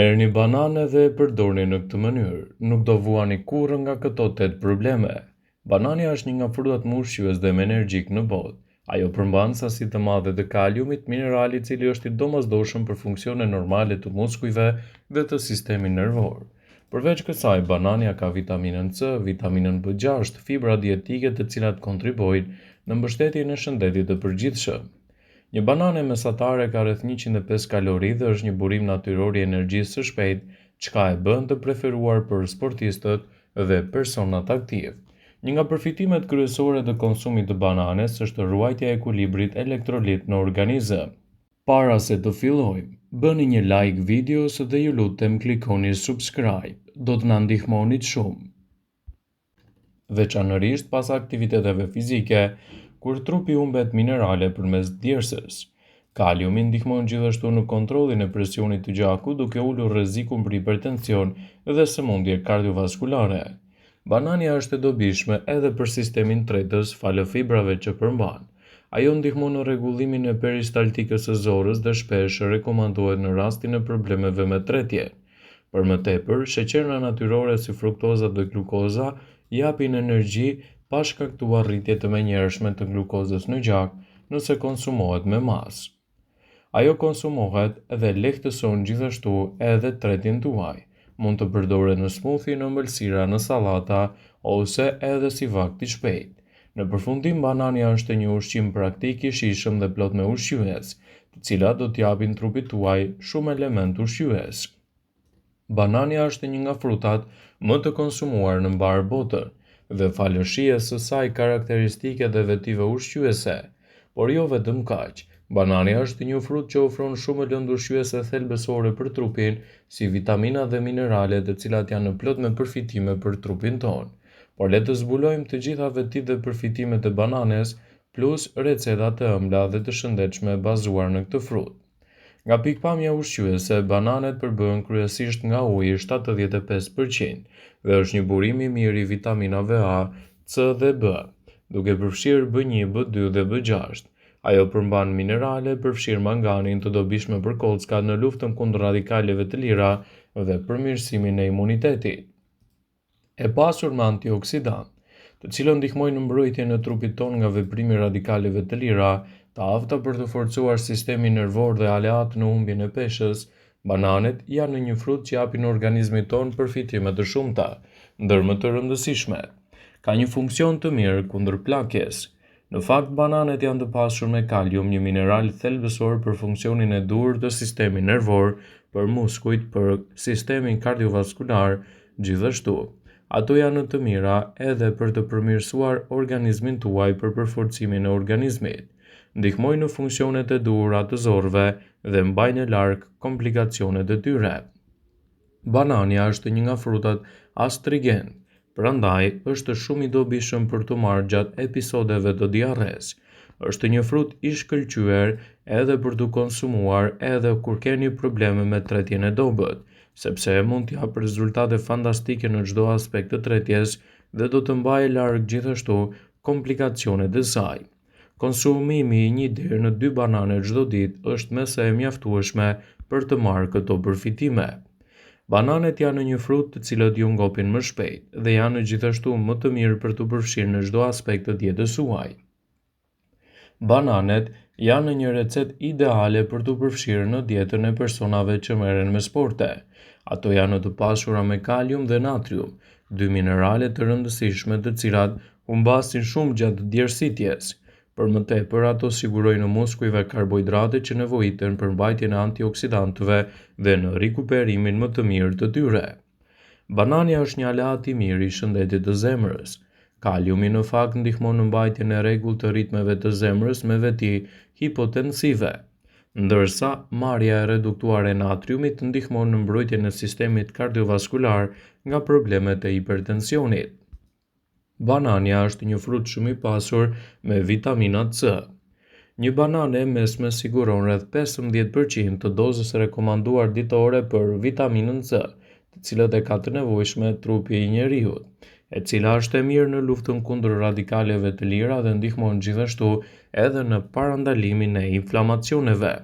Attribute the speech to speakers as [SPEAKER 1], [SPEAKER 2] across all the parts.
[SPEAKER 1] Merrni banane dhe e përdorni në këtë mënyrë, nuk do vuani kurrë nga këto 8 probleme. Banani është një nga frutat më ushqyes dhe më energjik në botë. Ajo përmban sasi të madhe të kaliumit, minerali i cili është i domosdoshëm për funksione normale të muskujve dhe të sistemit nervor. Përveç kësaj, banania ka vitaminën C, vitaminën B6, fibra dietike të cilat kontribuojnë në mbështetjen e shëndetit të përgjithshëm. Një banane mesatare ka rreth 105 kalori dhe është një burim natyror i energjisë së shpejtë, çka e bën të preferuar për sportistët dhe personat aktiv. Një nga përfitimet kryesore të konsumit të bananes është ruajtja e ekuilibrit elektrolit në organizëm. Para se të fillojmë, bëni një like videos dhe ju lutem klikoni subscribe, do të na ndihmonit shumë. Veçanërisht pas aktiviteteve fizike, kur trupi humbet minerale përmes djersës. Kaliumi ndihmon gjithashtu në kontrollin e presionit të gjakut duke ulur rrezikun për hipertension dhe sëmundje kardiovaskulare. Banania është e dobishme edhe për sistemin tretës falë fibrave që përmban. Ajo ndihmon në rregullimin e peristaltikës së zorës dhe shpesh rekomandohet në rastin e problemeve me tretjen. Për më tepër, sheqerna natyrore si fruktoza dhe glukoza japin energji pa shkaktuar rritje të menjëhershme të glukozës në gjak nëse konsumohet me masë. Ajo konsumohet dhe lehtëson gjithashtu edhe tretjen tuaj. Mund të përdoret në smoothie, në ëmbëlsira, në sallata ose edhe si vakt i shpejtë. Në përfundim, banania është një ushqim praktik i shijshëm dhe plot me ushqyes, të cilat do t'japin trupit tuaj shumë element ushqyes. Banania është një nga frutat më të konsumuar në mbarë botën dhe falë shijes së saj karakteristike dhe vetive ushqyese, por jo vetëm kaq. Banani është një frut që ofron shumë lëndë ushqyese thelbësore për trupin, si vitamina dhe minerale, të cilat janë në plot me përfitime për trupin tonë. Por le të zbulojmë të gjitha vetitë dhe përfitimet e bananes, plus receta të ëmbla dhe të shëndetshme bazuar në këtë frut. Nga pikpamja ushqyese, bananet përbëhen kryesisht nga uji 75% dhe është një burim i mirë i vitaminave A, C dhe B, duke përfshirë B1, B2 dhe B6. Ajo përmban minerale, përfshirë manganin, të dobishme për kockat në luftën kundër radikaleve të lira dhe përmirësimin e imunitetit. E pasur me antioksidant, të cilët ndihmojnë në mbrojtjen e trupit tonë nga veprimi i radikaleve të lira, të afta për të forcuar sistemin nervor dhe aleat në humbjen e peshës. Bananet janë një frut që japin organizmit tonë përfitime të shumta, ndër më të rëndësishmet. Ka një funksion të mirë kundër plakjes. Në fakt, bananet janë të pasur me kalium, një mineral thelbësor për funksionin e dur të sistemit nervor, për muskujt, për sistemin kardiovaskular, gjithashtu. Ato janë të mira edhe për të përmirësuar organizmin tuaj për përforcimin e organizmit. Ndihmojnë në funksionet e duhura të zorëve dhe mbajnë larg komplikacionet e tyre. Banania është një nga frutat astringent, prandaj është shumë i dobishëm për të marrë gjatë episodeve të diarres. Është një frut i shkëlqyer edhe për të konsumuar edhe kur keni probleme me tretjen e dobët, sepse mund t'jap rezultate fantastike në çdo aspekt të tretjes dhe do të mbajë larg gjithashtu komplikacionet e saj. Konsumimi i 1 deri në 2 banane çdo ditë është mesa e mjaftueshme për të marrë këto përfitime. Bananet janë një frut të cilët ju ngopin më shpejt dhe janë gjithashtu më të mirë për të përfshirë në çdo aspekt të dietës suaj. Bananet janë një recetë ideale për të përfshirë në dietën e personave që merren me sporte. Ato janë të pasura me kalium dhe natrium, 2 minerale të rëndësishme të cilat humbasin shumë gjatë djersitjes. Për më tepër, ato sigurojnë muskujve karbohidrate që nevojiten për mbajtjen e antioksidantëve dhe në rikuperimin më të mirë të tyre. Banania është një aleat i mirë i shëndetit të zemrës. Kaliumi në fakt ndihmon në mbajtjen e rregullt të ritmeve të zemrës me veti hipotensive, ndërsa marrja e reduktuar e natriumit ndihmon në mbrojtjen e sistemit kardiovaskular nga problemet e hipertensionit. Banania është një frut shumë i pasur me vitamina C. Një banane mesme siguron rreth 15% të dozës rekomanduar ditore për vitaminën C, të cilët e ka të nevojshme trupi i njeriut, e cila është e mirë në luftën kundër radikaleve të lira dhe ndihmon gjithashtu edhe në parandalimin e inflamacioneve.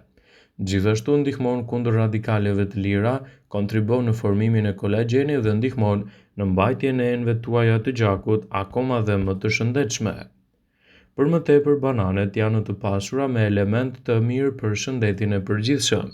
[SPEAKER 1] Gjithashtu ndihmon kundër radikaleve të lira, kontribon në formimin e kolagjenit dhe ndihmon në mbajtjen e enëve tuaja të gjakut akoma dhe më të shëndetshme. Për më tepër, bananet janë të pasura me elementë të mirë për shëndetin e përgjithshëm.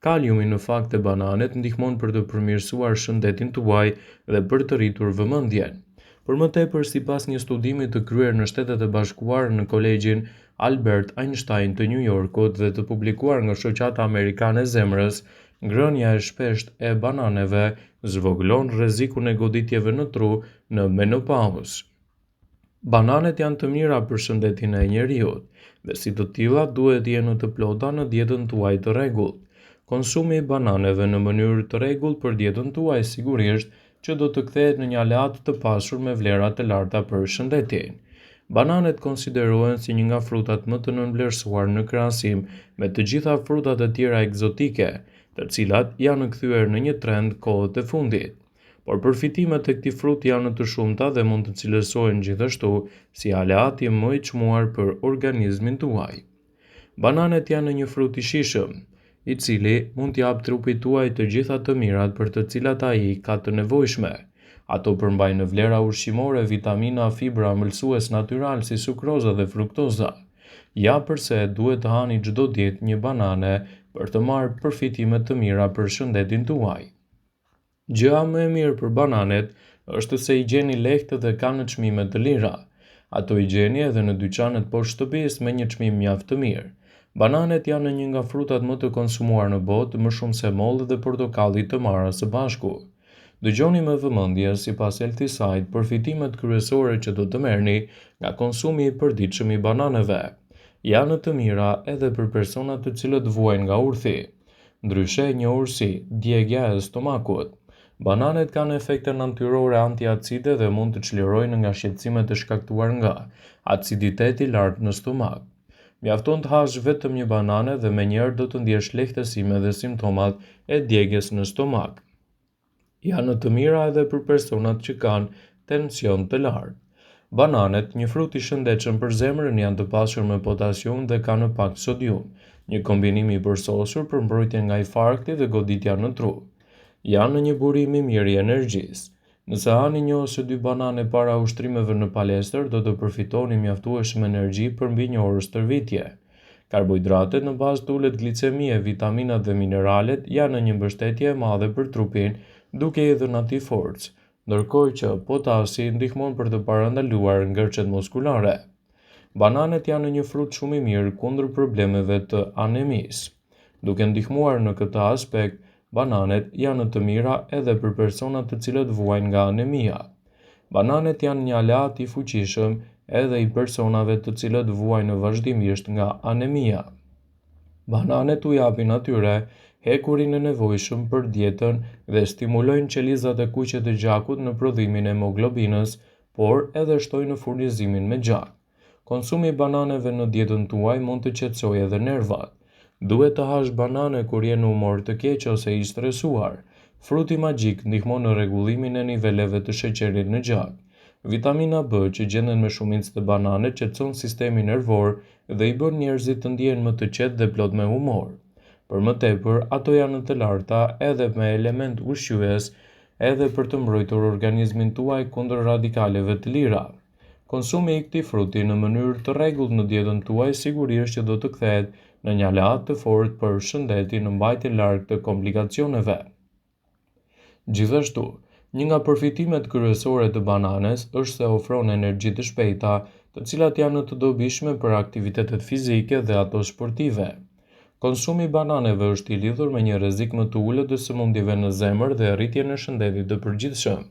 [SPEAKER 1] Kaliumi në fakt e bananet ndihmon për të përmirësuar shëndetin tuaj dhe për të rritur vëmendjen. Për më tepër, sipas një studimi të kryer në Shtetet e Bashkuara në Kolegjin Albert Einstein të New Yorkut dhe të publikuar nga Shoqata Amerikane e Zemrës, ngrënia e shpeshtë e bananeve zvogëlon rrezikun e goditjeve në tru në menopauzë. Bananet janë të mira për shëndetin e njeriut dhe si të tilla duhet jenë të plota në dietën tuaj të rregullt. Konsumi i bananeve në mënyrë të rregullt për dietën tuaj sigurisht që do të kthehet në një aleat të pasur me vlera të larta për shëndetin. Bananet konsiderohen si një nga frutat më të nënvlerësuar në krahasim me të gjitha frutat e tjera egzotike, të cilat janë kthyer në një trend kohët e fundit. Por përfitimet e këtij fruti janë të shumta dhe mund të cilësohen gjithashtu si aleati më i çmuar për organizmin tuaj. Bananet janë një frut i shijshëm, i cili mund t'jap trupit tuaj të gjitha të mirat për të cilat ai ka të nevojshme. Ato përmbajnë vlera ushqimore, vitamina, fibra, amëlsues natyral si sukroza dhe fruktoza. Ja pse duhet të hani çdo ditë një banane për të marrë përfitime të mira për shëndetin tuaj. Gjëja më e mirë për bananet është se i gjeni lehtë dhe kanë çmime të lira. Ato i gjeni edhe në dyqanet poshtë shtëpisë me një çmim mjaft të mirë. Bananet janë një nga frutat më të konsumuar në botë, më shumë se molli dhe portokalli të marra së bashku. Dëgjoni me vëmendje sipas Healthyside përfitimet kryesore që do të merrni nga konsumi i përditshëm i bananeve. Janë të mira edhe për personat të cilët vuajnë nga urthi. Ndryshe, një ursi, djegja e stomakut. Bananet kanë efekte natyrore antiacide dhe mund të çlirojnë nga shqetësimet e shkaktuar nga aciditeti i lartë në stomak. Mjafton të hash vetëm një banane dhe menjëherë do të ndjesh lehtësime dhe simptomat e djegjes në stomak. Janë të mira edhe për personat që kanë tension të lartë. Bananet, një frut i shëndetshëm për zemrën, janë të pasur me potasium dhe kanë pak sodium, një kombinim i përsosur për mbrojtjen nga infarkti dhe goditja në tru. Janë një burim i mirë i energjisë. Nëse hani një ose dy banane para ushtrimeve në palestër, do të përfitoni mjaftueshëm energji për mbi një orë stërvitje. Karbohidratet në bazë të ulët glicemie, vitaminat dhe mineralet janë një mbështetje e madhe për trupin, duke i dhënë atij forcë, ndërkohë që potasi ndihmon për të parandaluar ngërçet muskulare. Bananet janë një frut shumë i mirë kundër problemeve të anemisë. Duke ndihmuar në këtë aspekt, bananet janë të mira edhe për personat të cilët vuajnë nga anemia. Bananet janë një aleat i fuqishëm edhe i personave të cilët vuajnë vazhdimisht nga anemia. Bananet u japin atyre hekurin e nevojshëm për dietën dhe stimulojnë qelizat e kuqe të gjakut në prodhimin e hemoglobinës, por edhe shtojnë në furnizimin me gjak. Konsumi i bananeve në dietën tuaj mund të qetësojë edhe nervat. Duhet të hash banane kur je në humor të keq ose i stresuar. Fruti magjik ndihmon në rregullimin e niveleve të sheqerit në gjak. Vitamina B që gjenden me shumicë të bananet qetëson sistemin nervor dhe i bën njerëzit të ndihen më të qetë dhe plot me humor. Për më tepër, ato janë të larta edhe me element ushqyes edhe për të mbrojtur organizmin tuaj kundër radikaleve të lira. Konsumi i këtij fruti në mënyrë të rregullt në dietën tuaj sigurisht që do të kthehet në një aleat të fortë për shëndetin në mbajtje larg të komplikacioneve. Gjithashtu, një nga përfitimet kryesore të bananes është se ofron energji të shpejta, të cilat janë të dobishme për aktivitetet fizike dhe ato sportive. Konsumi i bananeve është i lidhur me një rrezik më të ulët të sëmundjeve në zemër dhe rritjen e shëndetit të përgjithshëm.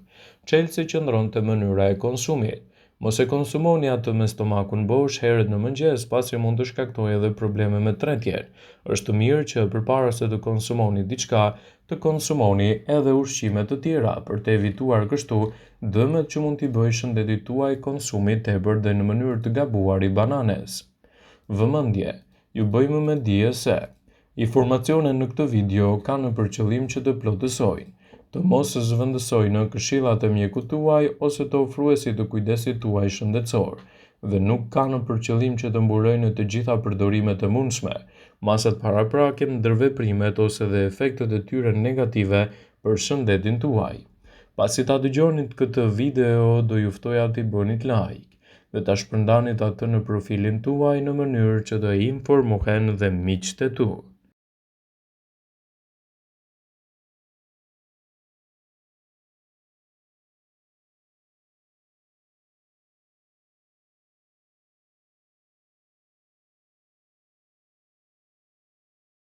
[SPEAKER 1] Çelësi qëndron te mënyra e konsumit. Mos e konsumoni atë me stomakun bosh herët në mëngjes, pasi mund të shkaktojë edhe probleme me tretjen. Është mirë që përpara se të konsumoni diçka, të konsumoni edhe ushqime të tjera për të evituar kështu dëmet që mund t'i bëjë shëndetit tuaj konsumi tepër dhe në mënyrë të gabuar i bananes. Vëmendje, ju bëjmë me dije se informacionet në këtë video kanë për qëllim që të plotësojnë, të mos zhvendësojnë këshillat e mjekut tuaj ose të ofruesit të kujdesit tuaj shëndetësor, dhe nuk kanë për qëllim që të mburojnë të gjitha përdorimet e mundshme, masat paraprake, ndërveprimet ose dhe efektet e tyre negative për shëndetin tuaj. Pasi ta dëgjoni këtë video, do ju ftoja t'i bënit like dhe ta shpërndanit atë në profilin tuaj në mënyrë që të informohen dhe miqtë e tu.